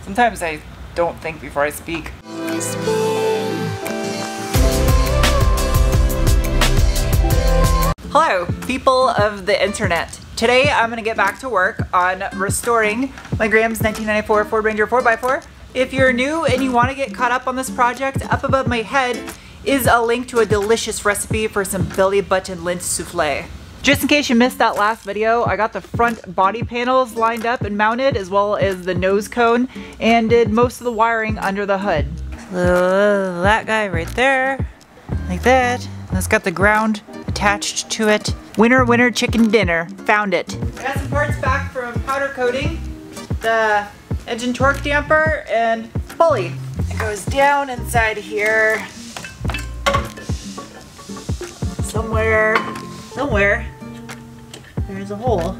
Sometimes I don't think before I speak. Hello, people of the internet. Today I'm gonna get back to work on restoring my Graham's 1994 Ford Ranger 4x4. If you're new and you want to get caught up on this project, up above my head is a link to a delicious recipe for some belly button lint souffle. Just in case you missed that last video, I got the front body panels lined up and mounted, as well as the nose cone, and did most of the wiring under the hood. That guy right there, like that. And it's got the ground attached to it. Winner, winner, chicken dinner. Found it. I got some parts back from powder coating, the engine torque damper, and pulley. It goes down inside here. Somewhere, there's a hole.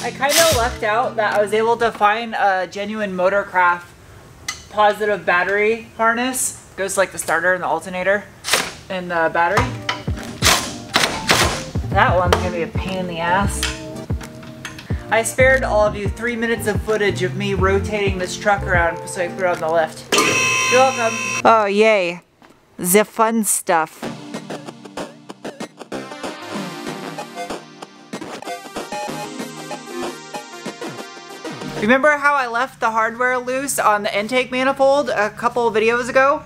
I kind of lucked out that I was able to find a genuine Motorcraft positive battery harness. Goes like the starter and the alternator and the battery. That one's gonna be a pain in the ass. I spared all of you 3 minutes of footage of me rotating this truck around so I could put it on the lift. You're welcome. Oh yay, the fun stuff. Remember how I left the hardware loose on the intake manifold a couple of videos ago?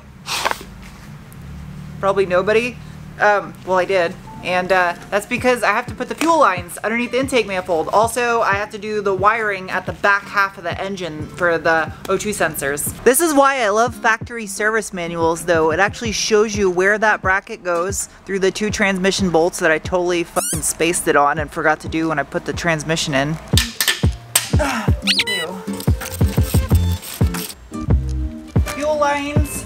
Probably nobody. Well, I did. And that's because I have to put the fuel lines underneath the intake manifold. Also, I have to do the wiring at the back half of the engine for the O2 sensors. This is why I love factory service manuals though. It actually shows you where that bracket goes through the 2 transmission bolts that I totally fucking spaced it on and forgot to do when I put the transmission in. Fuel lines.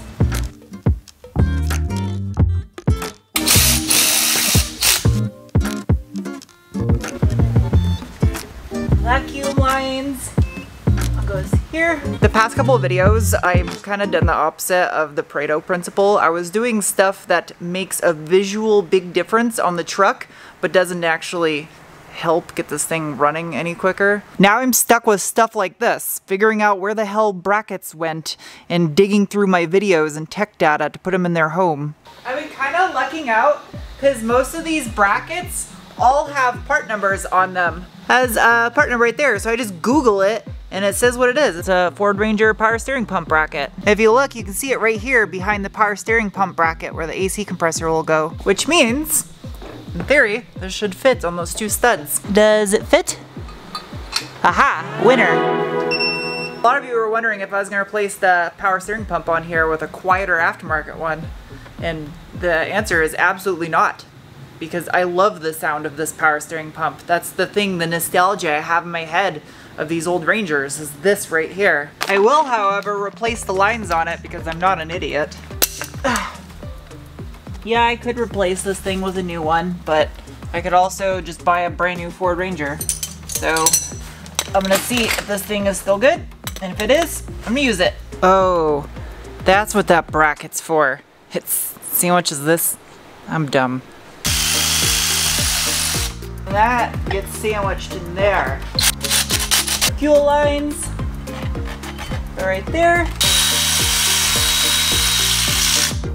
Vacuum lines. One goes here. The past couple of videos, I've kind of done the opposite of the Pareto principle. I was doing stuff that makes a visual big difference on the truck, but doesn't actually help get this thing running any quicker. Now I'm stuck with stuff like this, figuring out where the hell brackets went and digging through my videos and tech data to put them in their home. I've been kind of lucking out because most of these brackets all have part numbers on them. Has a part number right there, so I just Google it and it says what it is. It's a Ford Ranger power steering pump bracket. If you look, you can see it right here behind the power steering pump bracket where the AC compressor will go, which means, in theory, this should fit on those 2 studs. Does it fit? Aha, winner. A lot of you were wondering if I was gonna replace the power steering pump on here with a quieter aftermarket one, and the answer is absolutely not. Because I love the sound of this power steering pump. That's the thing, the nostalgia I have in my head of these old Rangers is this right here. I will, however, replace the lines on it because I'm not an idiot. Yeah, I could replace this thing with a new one, but I could also just buy a brand new Ford Ranger. So I'm gonna see if this thing is still good, and if it is, I'm gonna use it. Oh, that's what that bracket's for. It's, see how much is this? I'm dumb. That gets sandwiched in there. Fuel lines are right there.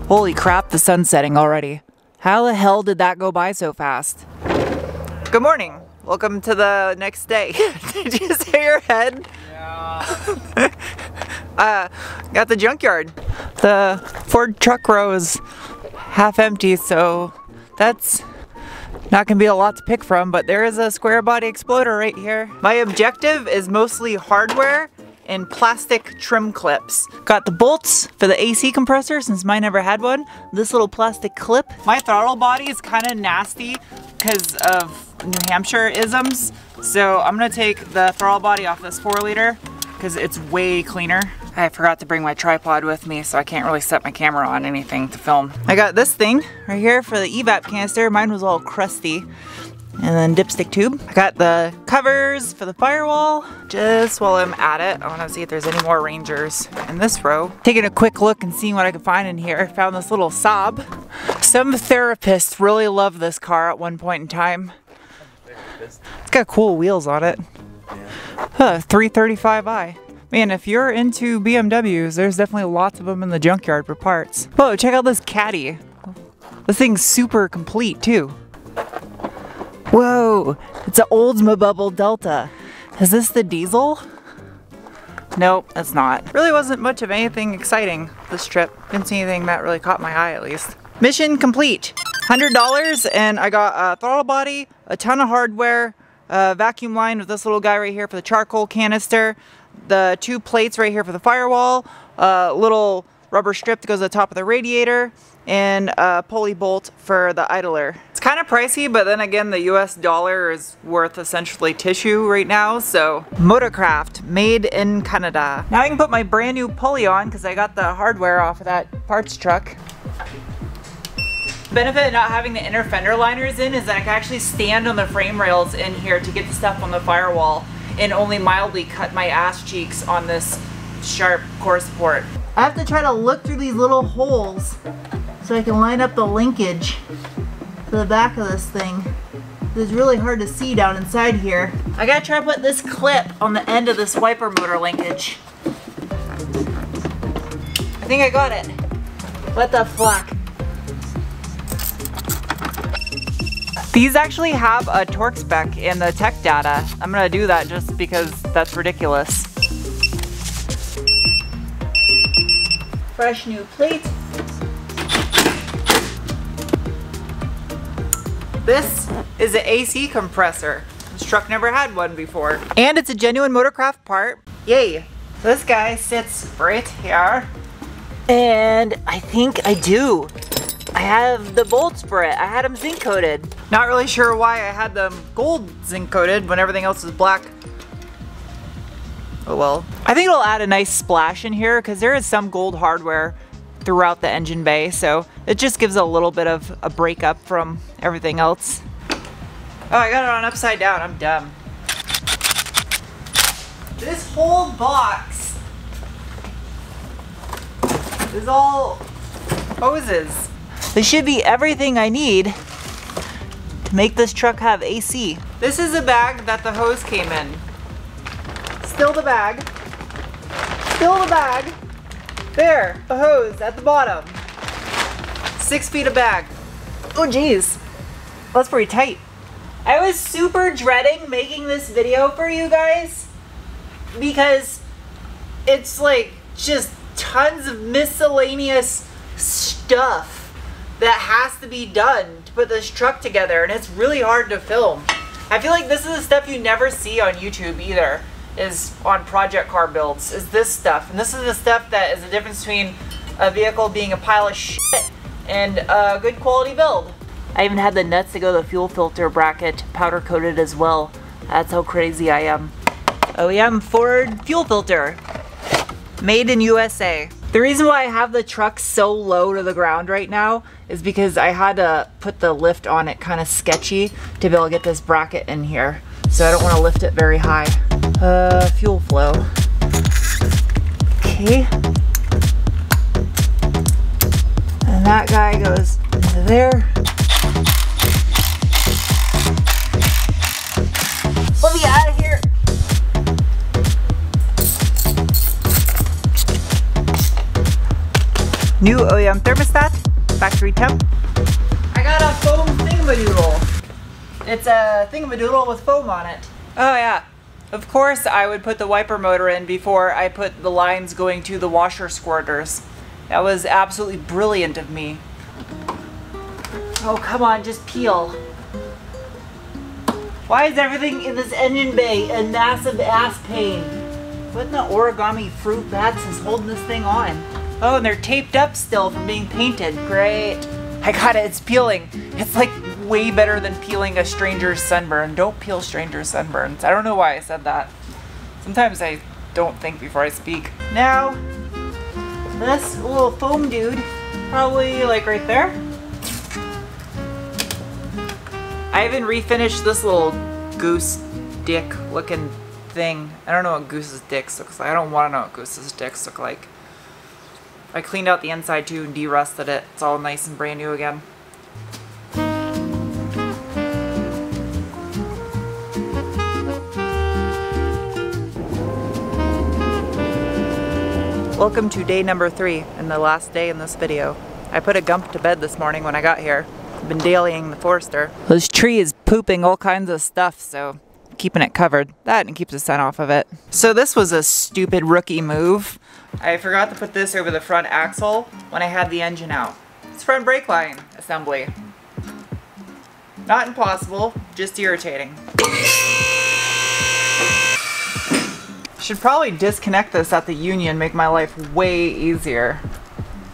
Holy crap, the sun's setting already. How the hell did that go by so fast? Good morning. Welcome to the next day. Did you just hit your head? Yeah. Got the junkyard. The Ford truck row is half empty, so that's not gonna be a lot to pick from, but there is a square body exploder right here. My objective is mostly hardware and plastic trim clips. Got the bolts for the AC compressor since mine never had one. This little plastic clip. My throttle body is kind of nasty because of New Hampshire isms. So I'm gonna take the throttle body off this 4-liter because it's way cleaner. I forgot to bring my tripod with me, so I can't really set my camera on anything to film. I got this thing right here for the evap canister. Mine was all crusty. And then dipstick tube. I got the covers for the firewall. Just while I'm at it, I want to see if there's any more Rangers in this row. Taking a quick look and seeing what I can find in here. I found this little Saab. Some therapists really loved this car at one point in time. It's got cool wheels on it. Huh, 335i. Man, if you're into BMWs, there's definitely lots of them in the junkyard for parts. Whoa, check out this caddy. This thing's super complete too. Whoa, it's an Oldsmobile Delta. Is this the diesel? Nope, that's not. Really wasn't much of anything exciting this trip. Didn't see anything that really caught my eye at least. Mission complete. $100 and I got a throttle body, a ton of hardware, a vacuum line with this little guy right here for the charcoal canister, the 2 plates right here for the firewall, a little rubber strip that goes to the top of the radiator, and a pulley bolt for the idler. It's kind of pricey, but then again, the US dollar is worth essentially tissue right now, so. Motorcraft, made in Canada. Now I can put my brand new pulley on because I got the hardware off of that parts truck. The benefit of not having the inner fender liners in is that I can actually stand on the frame rails in here to get the stuff on the firewall and only mildly cut my ass cheeks on this sharp core support. I have to try to look through these little holes so I can line up the linkage to the back of this thing. It's really hard to see down inside here. I gotta try to put this clip on the end of this wiper motor linkage. I think I got it. What the fuck? These actually have a torque spec in the tech data. I'm gonna do that just because that's ridiculous. Fresh new plate. This is an AC compressor. This truck never had one before. And it's a genuine Motorcraft part. Yay. This guy sits right here. And I think I do. I have the bolts for it. I had them zinc coated. Not really sure why I had them gold zinc coated when everything else is black. Oh well. I think it'll add a nice splash in here because there is some gold hardware throughout the engine bay, so it just gives a little bit of a breakup from everything else. Oh, I got it on upside down. I'm dumb. This whole box is all hoses. This should be everything I need to make this truck have AC. This is a bag that the hose came in. Still the bag. Still the bag. There, the hose at the bottom. 6 feet of bag. Oh geez, that's pretty tight. I was super dreading making this video for you guys because it's like just tons of miscellaneous stuff that has to be done to put this truck together, and it's really hard to film. I feel like this is the stuff you never see on YouTube either, is on project car builds, is this stuff. And this is the stuff that is the difference between a vehicle being a pile of shit and a good quality build. I even had the nuts to go to the fuel filter bracket powder coated as well. That's how crazy I am. OEM Ford fuel filter. Made in USA. The reason why I have the truck so low to the ground right now is because I had to put the lift on it kind of sketchy to be able to get this bracket in here. So I don't want to lift it very high. Fuel flow. Okay. And that guy goes into there. Let me out of here. New OEM thermostat, factory temp. I got a foam thingamadoodle. It's a thingamadoodle with foam on it. Oh yeah, of course I would put the wiper motor in before I put the lines going to the washer squirters. That was absolutely brilliant of me. Oh come on, just peel. Why is everything in this engine bay a massive ass pain? What in the origami fruit bats is holding this thing on? Oh, and they're taped up still from being painted. Great. I got it, it's peeling. It's like way better than peeling a stranger's sunburn. Don't peel strangers' sunburns. I don't know why I said that. Sometimes I don't think before I speak. Now, this little foam dude, probably like right there. I even refinished this little goose dick looking thing. I don't know what goose's dicks looks like. I don't want to know what goose's dicks look like. I cleaned out the inside too and de-rusted it. It's all nice and brand new again. Welcome to day number 3 and the last day in this video. I put a Gump to bed this morning when I got here. I've been dailying the Forester. This tree is pooping all kinds of stuff, so keeping it covered. That and keeps the sun off of it. So this was a stupid rookie move. I forgot to put this over the front axle when I had the engine out. It's front brake line assembly. Not impossible, just irritating. Should probably disconnect this at the union, make my life way easier.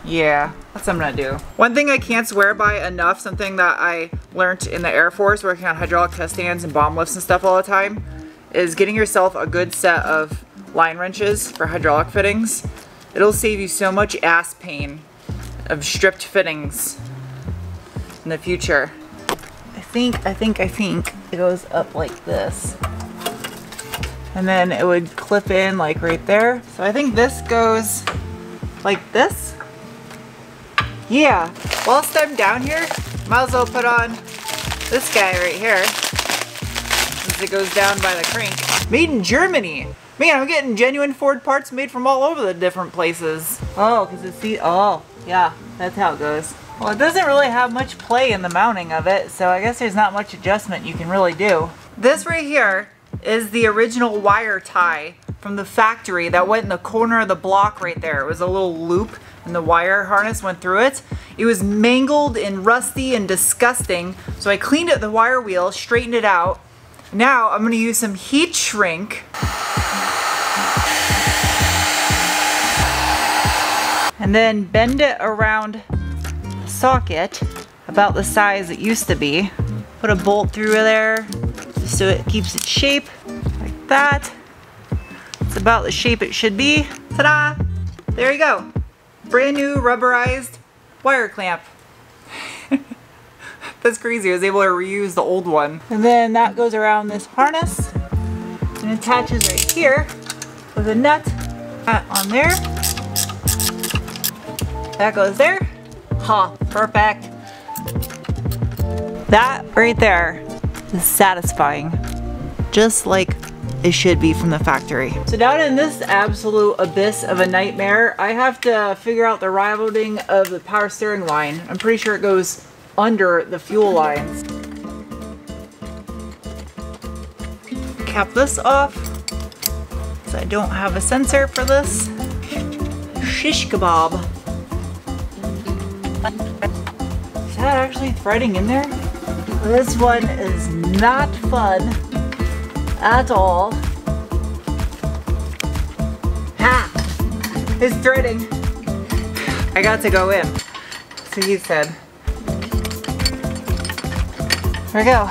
Yeah, that's what I'm gonna do. One thing I can't swear by enough, something that I learned in the Air Force working on hydraulic test stands and bomb lifts and stuff all the time, is getting yourself a good set of line wrenches for hydraulic fittings. It'll save you so much ass pain of stripped fittings in the future. I think it goes up like this. And then it would clip in like right there. So I think this goes like this. Yeah, whilst I'm down here, might as well put on this guy right here, since it goes down by the crank. Made in Germany. Man, I'm getting genuine Ford parts made from all over the different places. Oh, because it's the, oh, yeah, that's how it goes. Well, it doesn't really have much play in the mounting of it, so I guess there's not much adjustment you can really do. This right here is the original wire tie from the factory that went in the corner of the block right there. It was a little loop and the wire harness went through it. It was mangled and rusty and disgusting, so I cleaned it the wire wheel, straightened it out. Now I'm gonna use some heat shrink and then bend it around the socket about the size it used to be. Put a bolt through there just so it keeps its shape like that. It's about the shape it should be. Ta-da! There you go. Brand new rubberized wire clamp. That's crazy. I was able to reuse the old one. And then that goes around this harness and attaches right here with a nut on there. That goes there. Ha, perfect. That right there is satisfying. Just like it should be from the factory. So down in this absolute abyss of a nightmare, I have to figure out the routing of the power steering line. I'm pretty sure it goes under the fuel lines. Cap this off, so I don't have a sensor for this. Shish kebab. Is that actually threading in there? This one is not fun at all. Ha! It's threading. I got to go in. So he said. There we go.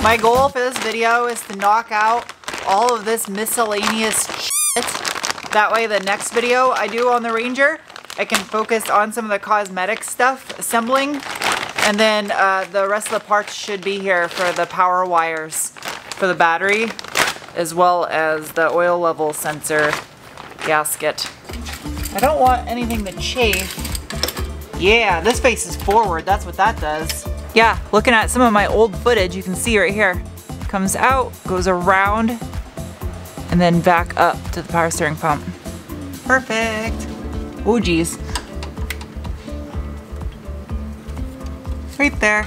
My goal for this video is to knock out all of this miscellaneous shit. That way the next video I do on the Ranger, I can focus on some of the cosmetic stuff, assembling, and then the rest of the parts should be here for the power wires for the battery, as well as the oil level sensor gasket. I don't want anything to chafe. Yeah, this faces forward, that's what that does. Yeah, looking at some of my old footage, you can see right here, comes out, goes around, and then back up to the power steering pump. Perfect. Oh geez. Right there.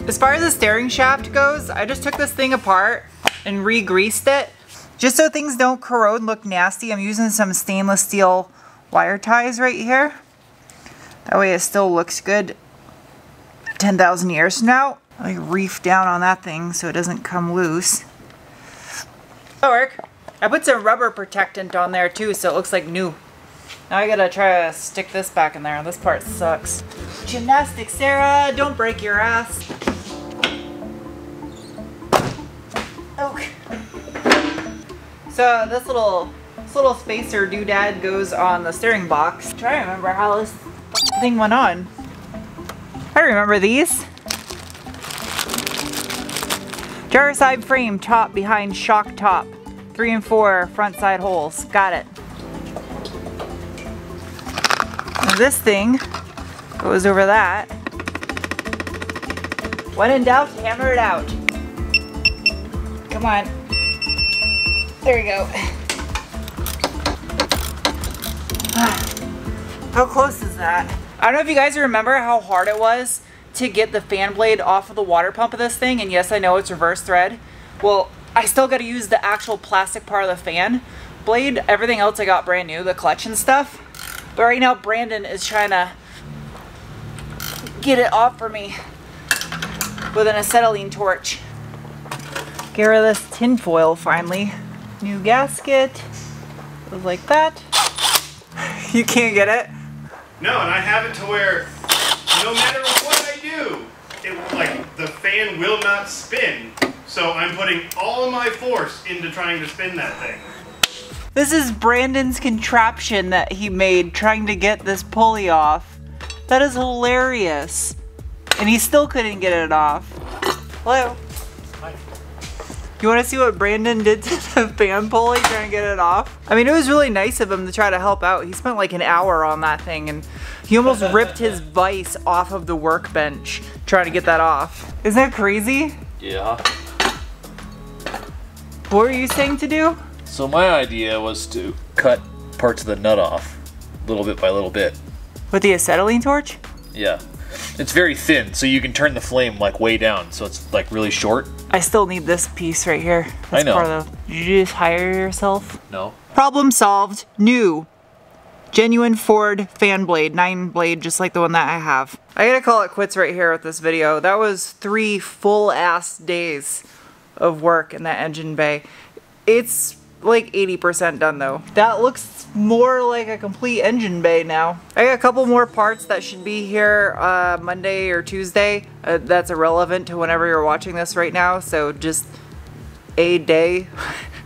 As far as the steering shaft goes, I just took this thing apart and re-greased it. Just so things don't corrode and look nasty, I'm using some stainless steel wire ties right here. That way it still looks good 10,000 years from now. I reef down on that thing so it doesn't come loose. That'll work. I put some rubber protectant on there too so it looks like new. Now I gotta try to stick this back in there. This part sucks. Gymnastics, Sarah, don't break your ass. Okay. So this little spacer doodad goes on the steering box. Try to remember how this thing went on. I remember these. Jar side frame, top behind shock top. 3 and 4 front side holes. Got it. Now this thing goes over that. When in doubt, hammer it out. Come on. There you go. How close is that? I don't know if you guys remember how hard it was to get the fan blade off of the water pump of this thing, and yes, I know it's reverse thread. Well, I still got to use the actual plastic part of the fan blade. Everything else I got brand new, the clutch and stuff. But right now, Brandon is trying to get it off for me with an acetylene torch. Get rid of this tin foil finally. New gasket. Goes like that. You can't get it? No, and I have it to where no matter what I do, like the fan will not spin. So I'm putting all of my force into trying to spin that thing. This is Brandon's contraption that he made trying to get this pulley off. That is hilarious. And he still couldn't get it off. Hello? Hi. You want to see what Brandon did to the fan pulley trying to get it off? I mean, it was really nice of him to try to help out. He spent like an hour on that thing and he almost ripped his vise off of the workbench trying to get that off. Isn't that crazy? Yeah. What were you saying to do? So my idea was to cut parts of the nut off, little bit by little bit. With the acetylene torch? Yeah. It's very thin, so you can turn the flame like way down, so it's like really short. I still need this piece right here. That's I know. Part of the, did you just hire yourself? No. Problem solved. New. Genuine Ford fan blade. 9-blade, just like the one that I have. I gotta call it quits right here with this video. That was 3 full-ass days of work in that engine bay. It's like 80% done though. That looks more like a complete engine bay now. I got a couple more parts that should be here Monday or Tuesday. That's irrelevant to whenever you're watching this right now, so just a day.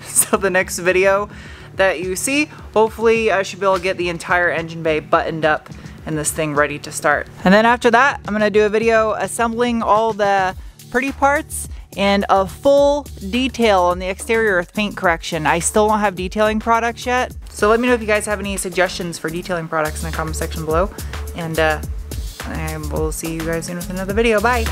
So the next video that you see, hopefully I should be able to get the entire engine bay buttoned up and this thing ready to start. And then after that, I'm gonna do a video assembling all the pretty parts and a full detail on the exterior with paint correction. I still don't have detailing products yet, so let me know if you guys have any suggestions for detailing products in the comment section below, and I will see you guys soon with another video. Bye!